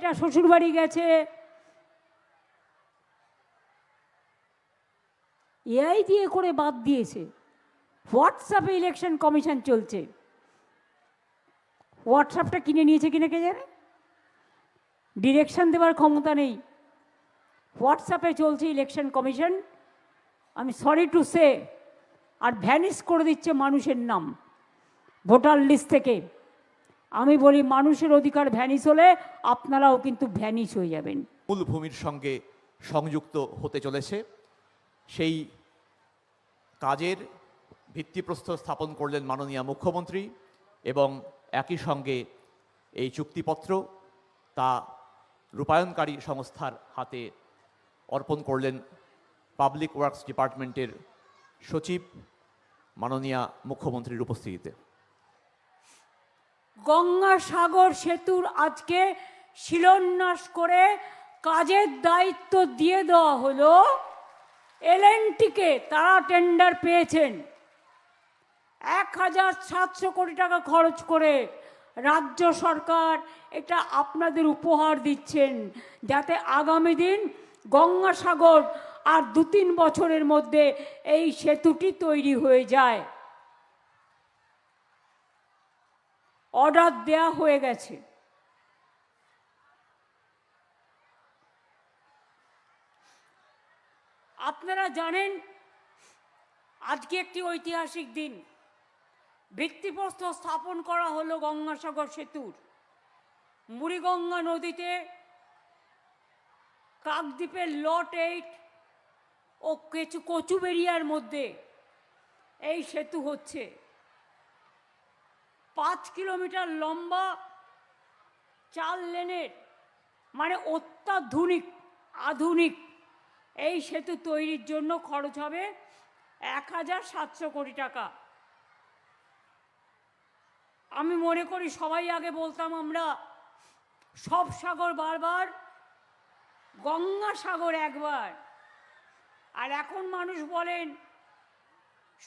মেয়েটা শ্বশুরবাড়ি গেছে, এআই দিয়ে করে বাদ দিয়েছে। হোয়াটসঅ্যাপে ইলেকশন কমিশন চলছে, হোয়াটসঅ্যাপটা কিনে নিয়েছে কিনা কে জানে, ডিরেকশন দেওয়ার ক্ষমতা নেই, হোয়াটসঅ্যাপে চলছে ইলেকশন কমিশন। আমি সরি টু সে, আর ভ্যানিশ করে দিচ্ছে মানুষের নাম ভোটার লিস্ট থেকে। আমি বলি মানুষের অধিকার ভ্যানিশ হলে আপনারাও কিন্তু ভ্যানিশ হয়ে যাবেন। মূল ভূমির সঙ্গে সংযুক্ত হতে চলেছে, সেই কাজের ভিত্তিপ্রস্তর স্থাপন করলেন মাননীয় মুখ্যমন্ত্রী, এবং একই সঙ্গে এই চুক্তিপত্র তা রূপায়ণকারী সংস্থার হাতে অর্পণ করলেন পাবলিক ওয়ার্কস ডিপার্টমেন্টের সচিব মাননীয় মুখ্যমন্ত্রীর উপস্থিতিতে। গঙ্গাসাগর সেতুর আজকে শিলান্যাস করে কাজের দায়িত্ব দিয়ে দেওয়া হলো এলএনটিকে। তারা টেন্ডার পেয়েছেন 1700 কোটি টাকা খরচ করে। রাজ্য সরকার এটা আপনাদের উপহার দিচ্ছেন, যাতে আগামী দিন গঙ্গাসাগর আর 2-3 বছরের মধ্যে এই সেতুটি তৈরি হয়ে যায়। অর্ডার দেয়া হয়ে গেছে। আপনারা জানেন আজকে একটি ঐতিহাসিক দিন, ভিত্তিপ্রস্তর স্থাপন করা হলো গঙ্গাসাগর সেতুর। মুড়িগঙ্গা নদীতে কাকদ্বীপের লট 8 ও কচুবেড়িয়ার মধ্যে এই সেতু হচ্ছে। 5 কিলোমিটার লম্বা, 4 লেনের, মানে অত্যাধুনিক আধুনিক এই সেতু তৈরির জন্য খরচ হবে 1700 কোটি টাকা। আমি মনে করি সবাই আগে বলতাম আমরা সব সাগর বারবার, গঙ্গাসাগর একবার, আর এখন মানুষ বলেন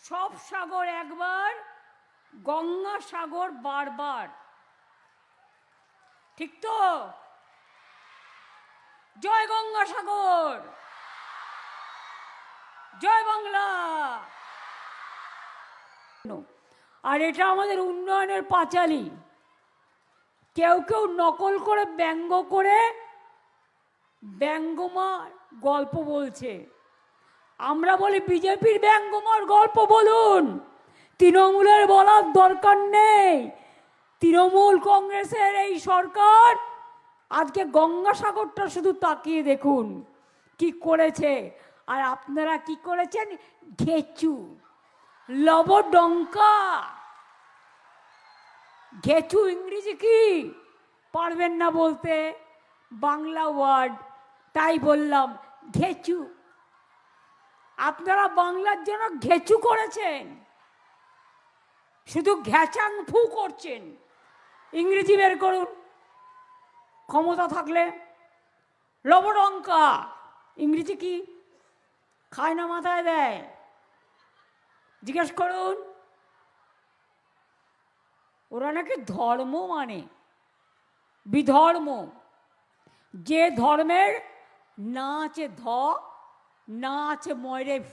সব সাগর একবার, গঙ্গাসাগর বারবার। ঠিক তো? জয় গঙ্গাসাগর, জয় বাংলা। আর এটা আমাদের উন্নয়নের পাঁচালী। কেউ কেউ নকল করে ব্যঙ্গ করে ব্যঙ্গমার গল্প বলছে। আমরা বলি বিজেপির ব্যঙ্গমার গল্প বলুন, তৃণমূলের বলার দরকার নেই। তৃণমূল কংগ্রেসের এই সরকার আজকে গঙ্গাসাগরটা শুধু তাকিয়ে দেখুন কি করেছে। আর আপনারা কি করেছেন? ঘেচু, লবডঙ্কা। ঘেচু ইংরেজি কি পারবেন না বলতে, বাংলা ওয়ার্ড, তাই বললাম ঘেচু। আপনারা বাংলার জন্য ঘেচু করেছেন, শুধু ঘ্যাচাং ফু করছেন। ইংরেজি বের করুন ক্ষমতা থাকলে। লবডঙ্কা ইংরেজি কি? খায় না মাথায় দেয়, জিজ্ঞেস করুন। ওরা নাকি ধর্ম মানে বিধর্ম, যে ধর্মের না আছে ধ, না আছে ময়রেফ।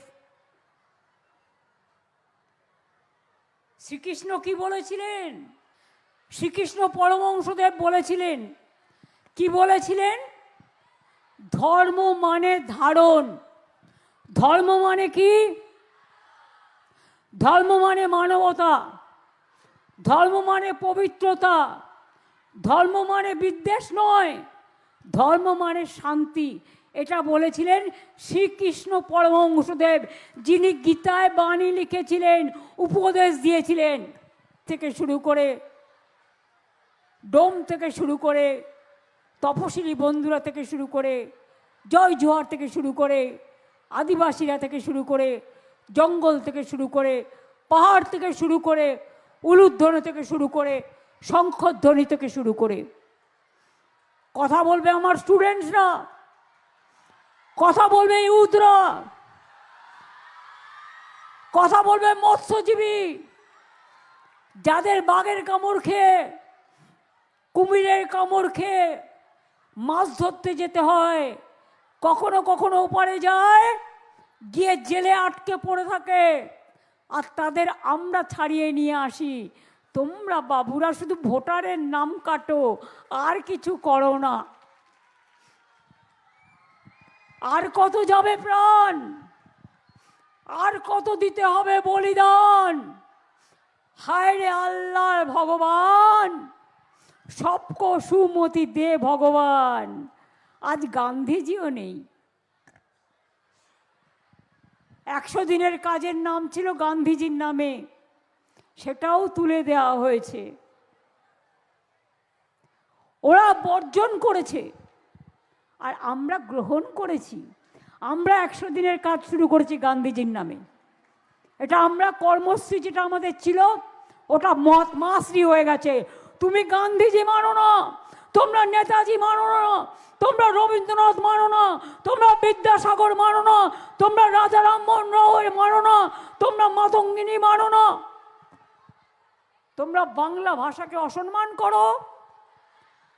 শ্রীকৃষ্ণ কি বলেছিলেন? শ্রীকৃষ্ণ পরমহংসদেব বলেছিলেন, কি বলেছিলেন? ধর্ম মানে ধারণ। ধর্ম মানে কি? ধর্ম মানে মানবতা, ধর্ম মানে পবিত্রতা, ধর্ম মানে বিদ্বেষ নয়, ধর্ম মানে শান্তি। এটা বলেছিলেন শ্রীকৃষ্ণ পরমহংসদেব, যিনি গীতায় বাণী লিখেছিলেন, উপদেশ দিয়েছিলেন। থেকে শুরু করে ডোম থেকে শুরু করে তপশিলি বন্ধুরা থেকে শুরু করে জয় জোহার থেকে শুরু করে আদিবাসীরা থেকে শুরু করে জঙ্গল থেকে শুরু করে পাহাড় থেকে শুরু করে উলুধ্বনি থেকে শুরু করে শঙ্খধ্বনি থেকে শুরু করে কথা বলবে আমার স্টুডেন্টসরা, কথা বলবে ইউথরা, কথা বলবে মৎস্যজীবী, যাদের বাঘের কামড় খেয়ে, কুমিরের কামড় খেয়ে মাছ ধরতে যেতে হয়, কখনো কখনো ওপারে যায়, গিয়ে জেলে আটকে পড়ে থাকে, আর তাদের আমরা ছাড়িয়ে নিয়ে আসি। তোমরা বাবুরা শুধু ভোটারের নাম কাটো, আর কিছু করো না। আর কত যাবে প্রাণ, আর কত দিতে হবে বলিদান। হায় রে আল্লাহ ভগবান, সবকো সুমতি দে ভগবান। আজ গান্ধীজিও নেই। 100 দিনের কাজের নাম ছিল গান্ধীজির নামে, সেটাও তুলে দেওয়া হয়েছে। ওরা বর্জন করেছে আর আমরা গ্রহণ করেছি। আমরা 100 দিনের কাজ শুরু করেছি গান্ধীজির নামে। এটা আমরা কর্মশ্রী যেটা আমাদের ছিল, ওটা মাসরি হয়ে গেছে। তুমি গান্ধীজি মানো না, তোমরা নেতাজি মানো না, তোমরা রবীন্দ্রনাথ মানো না, তোমরা বিদ্যাসাগর মানো না, তোমরা রাজা রামমোহন রায় মানো না, তোমরা মাতঙ্গিনী মানো না, তোমরা বাংলা ভাষাকে অসম্মান করো।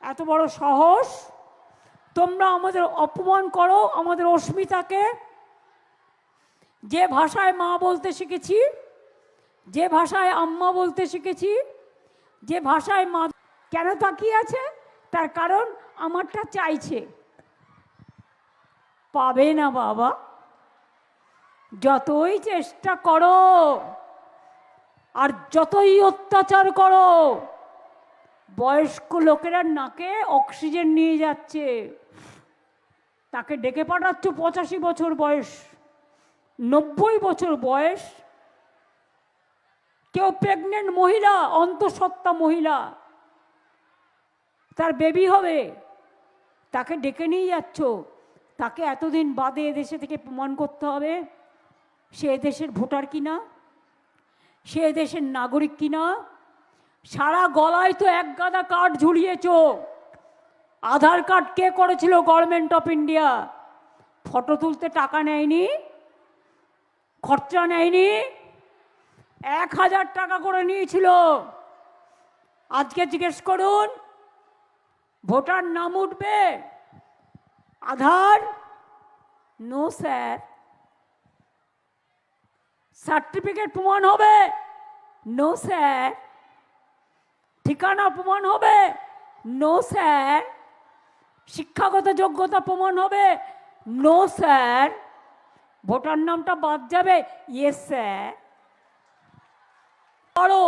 এত বড় সাহস! তোমরা আমাদের অপমান করো, আমাদের অস্মিতাকে। যে ভাষায় মা বলতে শিখেছি, যে ভাষায় আম্মা বলতে শিখেছি, যে ভাষায় মা কেন তাকিয়ে আছে? তার কারণ আমারটা চাইছে। পাবে না বাবা, যতই চেষ্টা করো আর যতই অত্যাচার করো, বয়স্ক লোকেরা নাকে অক্সিজেন নিয়ে যাচ্ছে, তাকে ডেকে পাঠাচ্ছ 85 বছর বয়স, 90 বছর বয়স। কেউ প্রেগনেন্ট মহিলা, অন্তঃসত্ত্বা মহিলা, তার বেবি হবে, তাকে ডেকে নিয়ে যাচ্ছ। তাকে এতদিন বাদে এদেশে থেকে প্রমাণ করতে হবে সে এদেশের ভোটার কিনা, সে এদেশের নাগরিক কিনা। সারা গলায় তো এক গাদা কার্ড ঝুলিয়েছ। আধার কার্ড কে করেছিল? Government of India. ফটো তুলতে টাকা নেয়নি, খরচা নেয়নি, 1000 টাকা করে নিয়েছিল। আজকে জিজ্ঞেস করুন, ভোটার নাম উঠবে, আধার? No sir. সার্টিফিকেট প্রমাণ হবে? No sir. ঠিকানা প্রমাণ হবে? No sir. শিক্ষাগত যোগ্যতা প্রমাণ হবে? No sir. ভোটার নামটা বাদ যাবে? Yes sir. করো,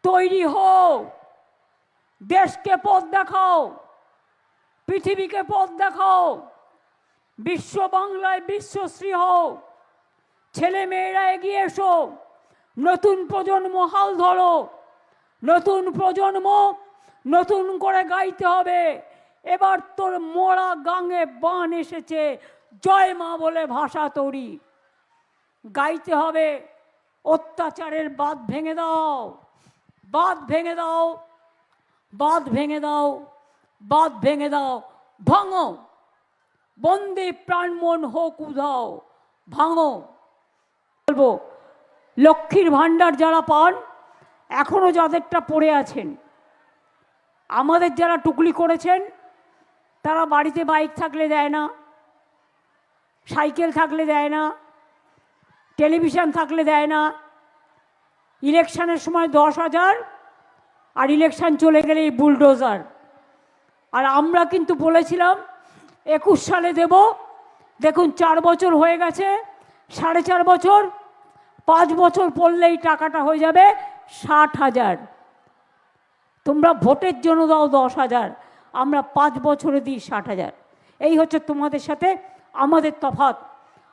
তৈরি হও, দেশকে পথ দেখাও, পৃথিবীকে পথ দেখাও, বিশ্ব বাংলায় বিশ্বশ্রী হও। ছেলে মেয়েরা এগিয়ে এসো, নতুন প্রজন্ম হাল ধরো। নতুন প্রজন্ম নতুন করে গাইতে হবে। এবার তোর মোড়া গাঙে বান এসেছে, জয় মা বলে ভাষা তৈরি গাইতে হবে। অত্যাচারের বাঁধ ভেঙে দাও, বাঁধ ভেঙে দাও, বাঁধ ভেঙে দাও, বাঁধ ভেঙে দাও। ভাঙো, বন্দে প্রাণমন হোক উধাও, ভাঙো। বলবো, লক্ষ্মীর ভাণ্ডার যারা পান, এখনো যাদেরটা পড়ে আছেন, আমাদের যারা টুকলি করেছেন, তারা বাড়িতে বাইক থাকলে দেয় না, সাইকেল থাকলে দেয় না, টেলিভিশন থাকলে দেয় না। ইলেকশনের সময় 10,000, আর ইলেকশন চলে গেলে এই বুলডোজার। আর আমরা কিন্তু বলেছিলাম 21 সালে দেব। দেখুন 4 বছর হয়ে গেছে, 4.5 বছর, 5 বছর পড়লেই টাকাটা হয়ে যাবে 60,000। তোমরা ভোটের জন্য দাও 10,000, আমরা 5 বছরে দিই 60,000। এই হচ্ছে তোমাদের সাথে আমাদের তফাৎ।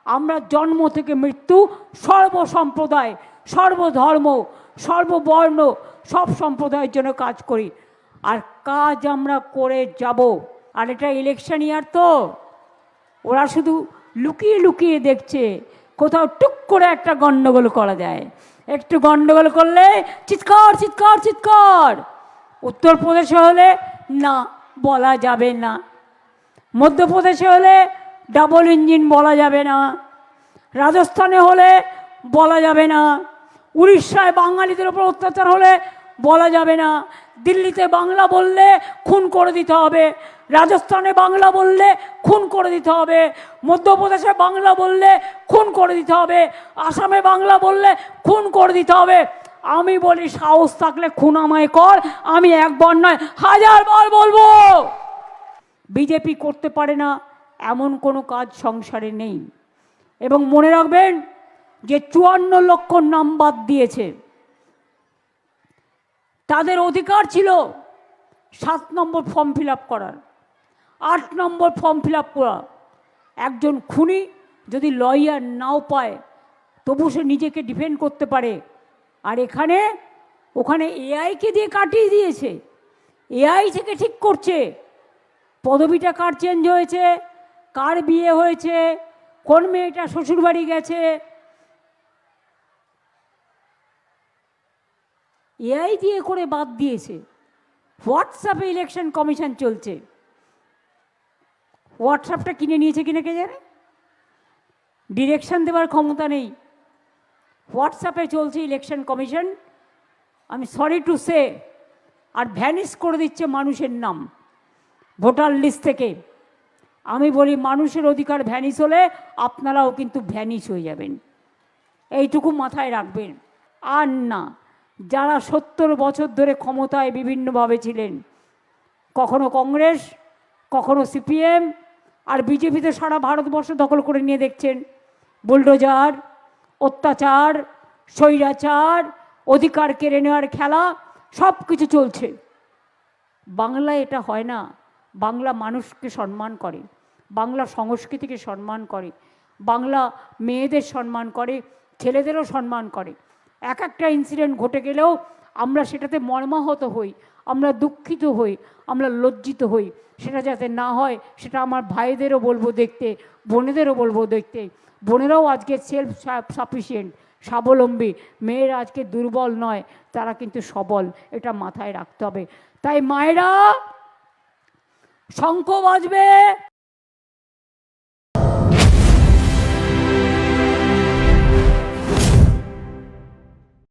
আমরা জন্ম থেকে মৃত্যু সর্বসম্প্রদায়, সর্বধর্ম, সর্ববর্ণ, সব সম্প্রদায়ের জন্য কাজ করি, আর কাজ আমরা করে যাব। আর এটা ইলেকশন ইয়ার, তো ওরা শুধু লুকিয়ে লুকিয়ে দেখছে কোথাও টুক করে একটা গন্ডগোল করা যায়। একটু গন্ডগোল করলে চিৎকার চিৎকার চিৎকার। উত্তরপ্রদেশে হলে না, বলা যাবে না। মধ্যপ্রদেশে হলে ডাবল ইঞ্জিন বলা যাবে না। রাজস্থানে হলে বলা যাবে না। উড়িষ্যায় বাঙালিদের ওপর অত্যাচার হলে বলা যাবে না। দিল্লিতে বাংলা বললে খুন করে দিতে হবে, রাজস্থানে বাংলা বললে খুন করে দিতে হবে, মধ্যপ্রদেশে বাংলা বললে খুন করে দিতে হবে, আসামে বাংলা বললে খুন করে দিতে হবে। আমি বলি সাহস থাকলে খুন আমায় কর, আমি একবার নয় 1000 বার বলবো। বিজেপি করতে পারে না এমন কোনো কাজ সংসারে নেই। এবং মনে রাখবেন যে 54 লক্ষ নাম বাদ দিয়েছে, তাদের অধিকার ছিল 7 নম্বর ফর্ম ফিল আপ করার, 8 নম্বর ফর্ম ফিল আপ করা। একজন খুনি যদি লয়ার নাও পায় তবু সে নিজেকে ডিফেন্ড করতে পারে। আর ওখানে এআইকে দিয়ে কাটিয়ে দিয়েছে, এআই থেকে ঠিক করছে পদবিটা কার চেঞ্জ হয়েছে, কার বিয়ে হয়েছে, কোন মেয়েটা শ্বশুরবাড়ি গেছে, এআই দিয়ে করে বাদ দিয়েছে। হোয়াটসঅ্যাপে ইলেকশন কমিশন চলছে, হোয়াটসঅ্যাপটা কিনে নিয়েছে কিনা কে জানে, ডিরেকশন দেওয়ার ক্ষমতা নেই। হোয়াটসঅ্যাপে চলছে ইলেকশন কমিশন, আমি সরি টু সে, আর ভ্যানিশ করে দিচ্ছে মানুষের নাম ভোটার লিস্ট থেকে। আমি বলি মানুষের অধিকার ভ্যানিশ হলে আপনারাও কিন্তু ভ্যানিশ হয়ে যাবেন, এইটুকু মাথায় রাখবেন। আর না, যারা 70 বছর ধরে ক্ষমতায় বিভিন্নভাবে ছিলেন, কখনো কংগ্রেস, কখনো সিপিএম, আর বিজেপিতে সারা ভারতবর্ষ দখল করে নিয়ে দেখছেন। বুলডোজার, অত্যাচার, স্বৈরাচার, অধিকার কেড়ে নেওয়ার খেলা সব কিছু চলছে। বাংলায় এটা হয় না। বাংলা মানুষকে সম্মান করে, বাংলা সংস্কৃতিকে সম্মান করে, বাংলা মেয়েদের সম্মান করে, ছেলেদেরও সম্মান করে। এক একটা ইনসিডেন্ট ঘটে গেলেও আমরা সেটাতে মর্মাহত হই, আমরা দুঃখিত হই, আমরা লজ্জিত হই। সেটা যাতে না হয় সেটা আমার ভাইদেরও বলবো দেখতে, বোনেদেরও বলবো দেখতে। বোনেরাও আজকে সেলফ সাফিসিয়েন্ট, স্বাবলম্বী, মেয়েরা আজকে দুর্বল নয়, তারা কিন্তু সবল, এটা মাথায় রাখতে হবে। তাই মায়েরা, শঙ্খ বাজবে।